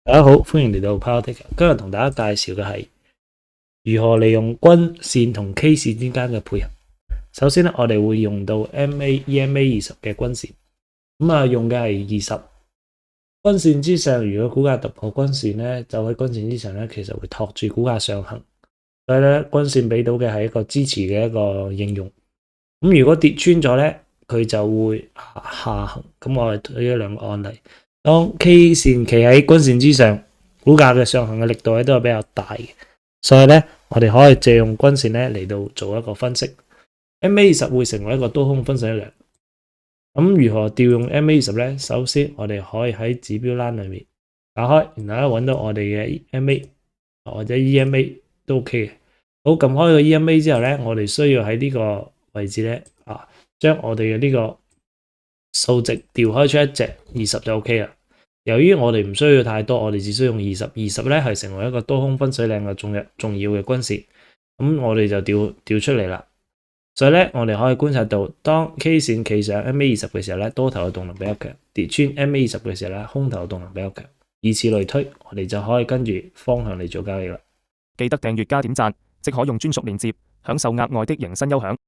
大家好，歡迎嚟到 PowerTaker。今日同大家介紹嘅係如何利用均線同 K 線之間嘅配合。首先咧，我哋會用到 EMA 20嘅均線，用嘅係20。均線之上，如果股價突破均線咧，就喺均線之上咧，其實會托住股價上行。所以咧，均線俾到嘅係一個支持嘅一個應用。如果跌穿咗咧，佢就會下行。咁我哋推咗兩個案例。當 K 線企喺均線之上，股價嘅上行嘅力度咧都係比較大嘅，所以咧我哋可以借用均線咧嚟到做一個分析。MA20 會成為一個多空分水嶺。咁如何調用 MA20 咧？首先我哋可以喺指標欄裏面打開，然後揾到我哋嘅 MA 或者 EMA 都 OK 嘅。好，撳開個 EMA 之後咧，我哋需要喺呢個位置咧將我哋嘅呢個數值調開出一隻20就 OK 啦。由於我哋唔需要太多，我哋只需要用20咧係成為一個多空分水嶺嘅重要嘅均線。咁我哋就調出嚟啦。所以咧，我哋可以觀察到，當 K 線企上 MA20嘅時候咧，多頭嘅動能比較強；跌穿 MA20嘅時候咧，空頭嘅動能比較強。以此類推，我哋就可以跟住方向嚟做交易啦。記得訂閱加點讚，即可用專屬鏈接享受額外的迎新優享。